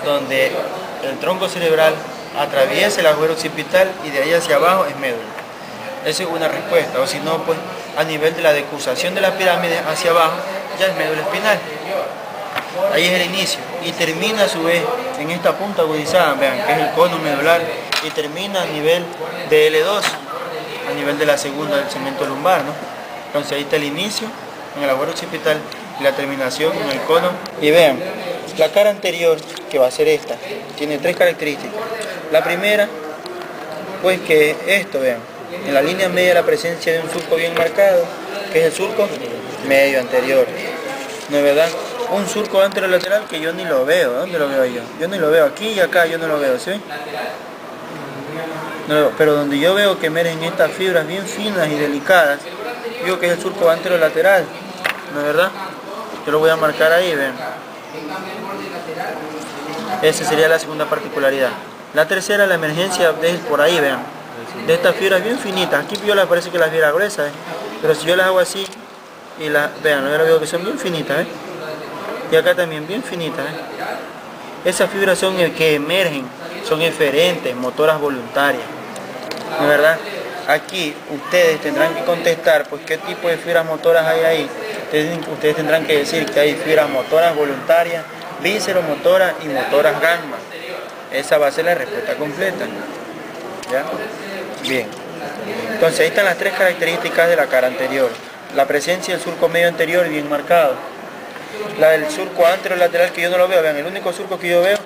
donde el tronco cerebral atraviesa el agujero occipital y de ahí hacia abajo es médula. Esa es una respuesta, o si no, pues a nivel de la decusación de la pirámide hacia abajo ya es médula espinal. Ahí es el inicio y termina a su vez en esta punta agudizada, vean, que es el cono medular, y termina a nivel de L2, a nivel de la segunda del segmento lumbar, ¿no? Entonces ahí está el inicio en el agujero occipital y la terminación en el cono. Y vean, la cara anterior, que va a ser esta, tiene tres características. La primera, pues que esto, vean, en la línea media la presencia de un surco bien marcado, que es el surco medio anterior, ¿no es verdad? Un surco anterolateral que yo ni lo veo. ¿Dónde lo veo yo? Yo ni lo veo, aquí y acá yo no lo veo, ¿sí? No, pero donde yo veo que emergen estas fibras bien finas y delicadas, digo que es el surco anterolateral, ¿no es verdad? Yo lo voy a marcar ahí, ven. Esa sería la segunda particularidad. La tercera, la emergencia de por ahí, vean, de estas fibras bien finitas. Aquí yo les parece que las fibras gruesas, pero si yo las hago así y las vean, ahora veo que son bien finitas, y acá también bien finitas, Esas fibras son que emergen, son eferentes, motoras voluntarias, ¿no es verdad? Aquí ustedes tendrán que contestar, pues, qué tipo de fibras motoras hay ahí. Ustedes tendrán que decir que hay fibras motoras voluntarias, visceromotoras y motoras gamma. Esa va a ser la respuesta completa, ¿ya? Bien. Entonces ahí están las tres características de la cara anterior. La presencia del surco medio anterior bien marcado. La del surco anterolateral que yo no lo veo. Vean, el único surco que yo veo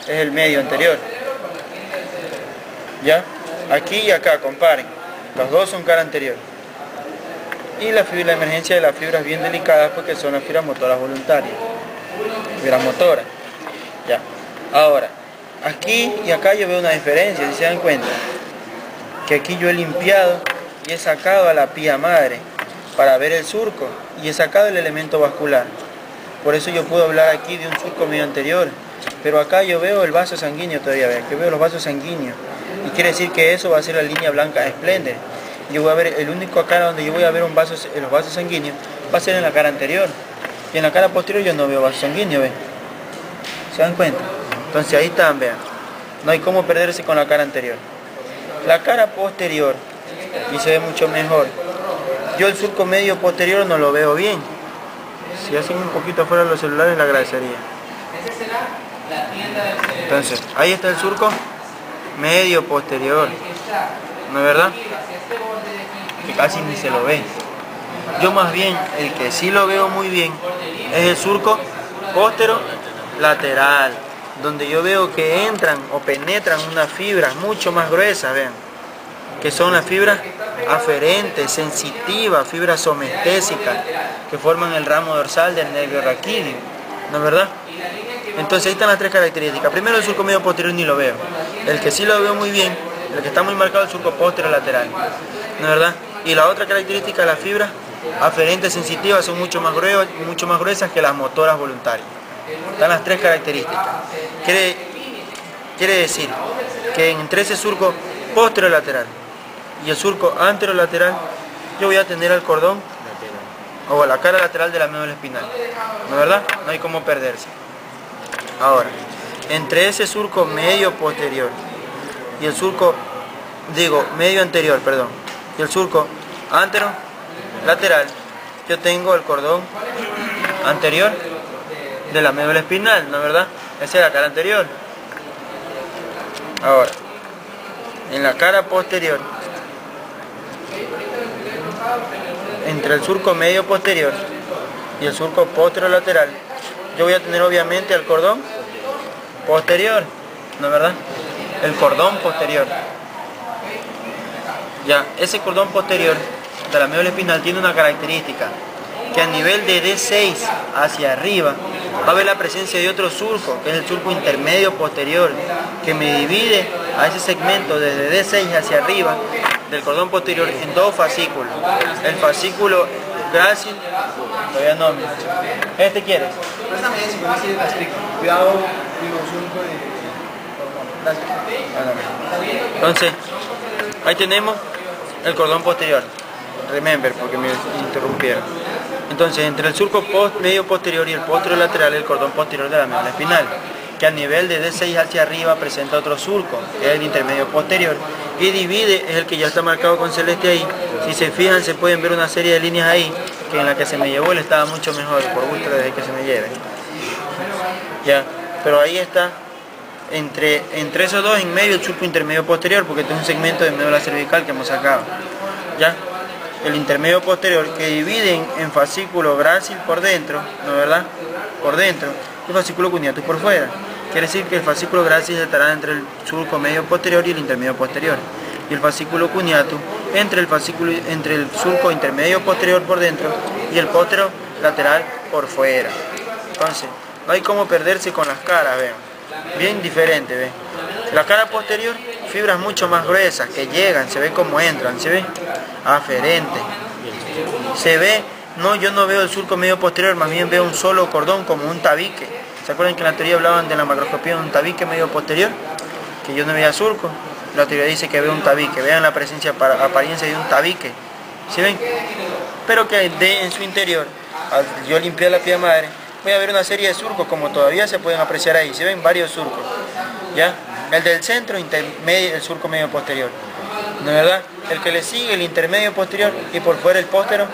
es el medio anterior. ¿Ya? Aquí y acá, comparen. Los dos son cara anterior. Y la emergencia de las fibras bien delicadas, porque son las fibras motoras voluntarias. Fibras motoras. Ya. Ahora, aquí y acá yo veo una diferencia, si se dan cuenta. Que aquí yo he limpiado y he sacado a la pía madre para ver el surco y he sacado el elemento vascular. Por eso yo puedo hablar aquí de un surco medio anterior. Pero acá yo veo el vaso sanguíneo todavía, vean, que veo los vasos sanguíneos. Y quiere decir que eso va a ser la línea blanca esplendor. Yo voy a ver, el único acá donde yo voy a ver los vasos sanguíneos va a ser en la cara anterior. Y en la cara posterior yo no veo vasos sanguíneos, ¿ven? ¿Se dan cuenta? Entonces ahí están, vean. No hay cómo perderse con la cara anterior. La cara posterior, y se ve mucho mejor. Yo el surco medio posterior no lo veo bien. Si hacen un poquito afuera los celulares, le agradecería. Entonces, ahí está el surco medio posterior, ¿no es verdad? Que casi ni se lo ve. Yo más bien, el que sí lo veo muy bien es el surco posterolateral, donde yo veo que entran o penetran unas fibras mucho más gruesas, vean, que son las fibras aferentes, sensitivas, fibras somestésicas, que forman el ramo dorsal del nervio raquídeo, ¿no es verdad? Entonces ahí están las tres características. Primero el surco medio posterior ni lo veo. El que sí lo veo muy bien, el que está muy marcado, es el surco posterolateral, ¿no es verdad? Y la otra característica, las fibras aferentes sensitivas son mucho más gruesas que las motoras voluntarias. Están las tres características. Quiere decir que entre ese surco posterolateral y el surco anterolateral yo voy a tener el cordón o la cara lateral de la médula espinal, ¿no es verdad? No hay cómo perderse. Ahora, entre ese surco medio posterior y el surco, medio anterior, perdón, y el surco anterolateral, yo tengo el cordón anterior de la médula espinal, ¿no es verdad? Esa es la cara anterior. Ahora, en la cara posterior, entre el surco medio posterior y el surco posterolateral, yo voy a tener obviamente el cordón posterior, ¿no es verdad? El cordón posterior. Ya, ese cordón posterior de la médula espinal tiene una característica, que a nivel de D6 hacia arriba va a haber la presencia de otro surco, que es el surco intermedio posterior, que me divide a ese segmento desde D6 hacia arriba del cordón posterior en dos fascículos. El fascículo grácil, todavía no, ¿este quieres? Cuidado, entonces, ahí tenemos el cordón posterior. Remember, porque me interrumpieron. Entonces, entre el surco medio posterior y el posterolateral, el cordón posterior de la médula espinal. que a nivel de D6 hacia arriba presenta otro surco, que es el intermedio posterior, y divide, es el que ya está marcado con celeste ahí. Si se fijan, se pueden ver una serie de líneas ahí, que en la que se me llevó él estaba mucho mejor, por gusto le dejé que se me lleve. Ya, pero ahí está, entre esos dos, en medio el surco intermedio posterior, porque este es un segmento de médula cervical que hemos sacado. Ya, el intermedio posterior que divide en fascículo grácil por dentro, ¿no es verdad? Por dentro, y fascículo cuneatus por fuera. Quiere decir que el fascículo grácil estará entre el surco medio posterior y el intermedio posterior. Y el fascículo cuneatus entre el surco intermedio posterior por dentro y el póstero lateral por fuera. Entonces, no hay como perderse con las caras, vean. Bien diferente, ¿ven? La cara posterior, fibras mucho más gruesas que llegan, se ve como entran, ¿se ve? Aferente. Se ve, no, yo no veo el surco medio posterior, más bien veo un solo cordón como un tabique. ¿Se acuerdan que en la teoría hablaban de la macroscopía de un tabique medio posterior? Que yo no veía surco. La teoría dice que veo un tabique. Vean la presencia, apariencia de un tabique. ¿Sí ven? Pero que en su interior, al yo limpiar la piel madre, voy a ver una serie de surcos, como todavía se pueden apreciar ahí. ¿Sí ven? Varios surcos. ¿Ya? El del centro, el surco medio posterior. ¿No es verdad? El que le sigue, el intermedio posterior, y por fuera el póstero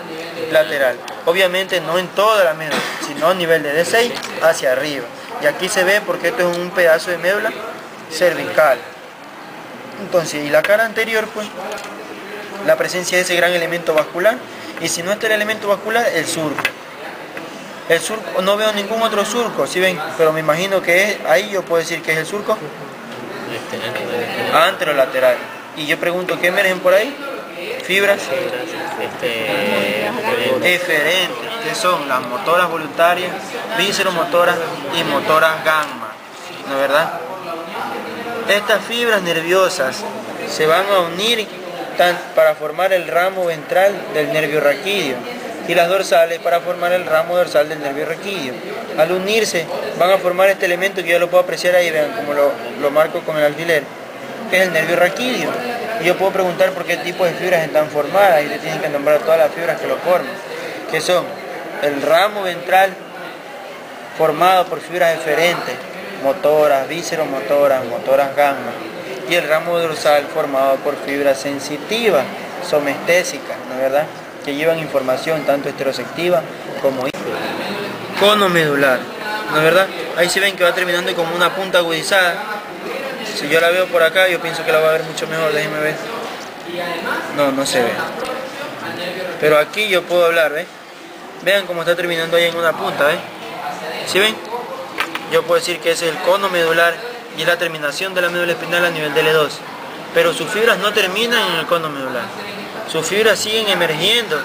lateral. Obviamente no en toda la médula, sino a nivel de D6 hacia arriba. Y aquí se ve porque esto es un pedazo de médula cervical. Entonces, y la cara anterior, pues, la presencia de ese gran elemento vascular. Y si no está el elemento vascular, el surco. El surco, no veo ningún otro surco, ¿sí ven? Pero me imagino que es, ahí yo puedo decir que es el surco anterolateral. Y yo pregunto, ¿qué emergen por ahí? Fibras eferentes, que son las motoras voluntarias, visceromotoras y motoras gamma, ¿no es verdad? Estas fibras nerviosas se van a unir para formar el ramo ventral del nervio raquídeo y las dorsales para formar el ramo dorsal del nervio raquídeo. Al unirse van a formar este elemento que yo lo puedo apreciar ahí, vean como lo marco con el alfiler, que es el nervio raquídeo. Y yo puedo preguntar por qué tipo de fibras están formadas y le tienen que nombrar todas las fibras que lo forman, que son el ramo ventral formado por fibras eferentes, motoras, visceromotoras, motoras gamma, y el ramo dorsal formado por fibras sensitivas, somestésicas, ¿no es verdad? Que llevan información tanto estereoceptiva como cono medular, ¿no es verdad? Ahí se ven que va terminando como una punta agudizada. Si yo la veo por acá, yo pienso que la va a ver mucho mejor, déjenme ver. No se ve. Pero aquí yo puedo hablar, ¿ves? Vean cómo está terminando ahí en una punta, ¿ves? ¿Sí ven? Yo puedo decir que ese es el cono medular y es la terminación de la médula espinal a nivel de L2. Pero sus fibras no terminan en el cono medular. Sus fibras siguen emergiendo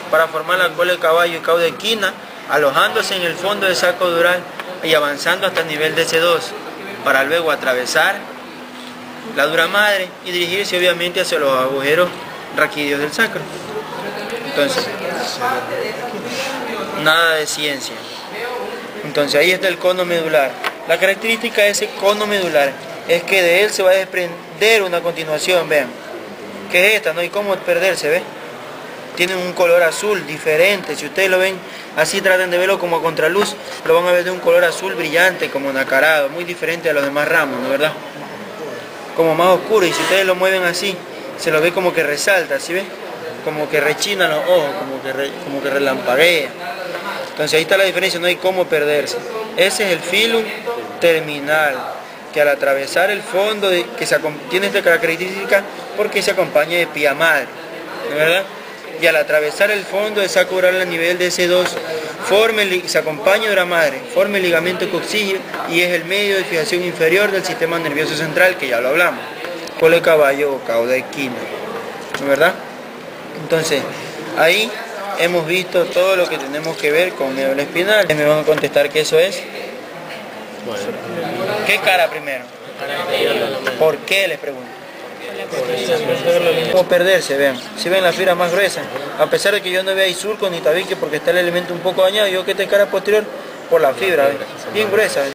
para formar la cola de caballo y cauda equina, alojándose en el fondo del saco dural y avanzando hasta el nivel de C2, para luego atravesar la dura madre y dirigirse obviamente hacia los agujeros raquídeos del sacro. Entonces, nada de ciencia. Entonces ahí está el cono medular. La característica de ese cono medular es que de él se va a desprender una continuación, vean, que es esta, no hay cómo perderse, ¿ves? Tiene un color azul diferente, si ustedes lo ven así, traten de verlo como a contraluz, lo van a ver de un color azul brillante, como nacarado, muy diferente a los demás ramos, ¿no es verdad? Como más oscuro, y si ustedes lo mueven así, se lo ve como que resalta, ¿sí ven? Como que rechina los ojos, como que relampaguea. Entonces ahí está la diferencia, no hay cómo perderse. Ese es el filum terminal, que al atravesar el fondo, tiene esta característica porque se acompaña de pía madre, ¿no es verdad? Y al atravesar el fondo de saco dural a nivel de C2, se acompaña de la madre, forma el ligamento coxígeo y es el medio de fijación inferior del sistema nervioso central, que ya lo hablamos, cola de caballo o cauda equina, ¿no es verdad? Entonces, ahí hemos visto todo lo que tenemos que ver con médula espinal. Me van a contestar que eso es. ¿Qué cara primero? ¿Por qué, les pregunto? ¿Cómo perderse? Vean, si ven la fibra más gruesa, a pesar de que yo no vea ahí surco ni tabique porque está el elemento un poco dañado, yo que esta cara posterior por la fibra, ¿ven? Bien gruesa.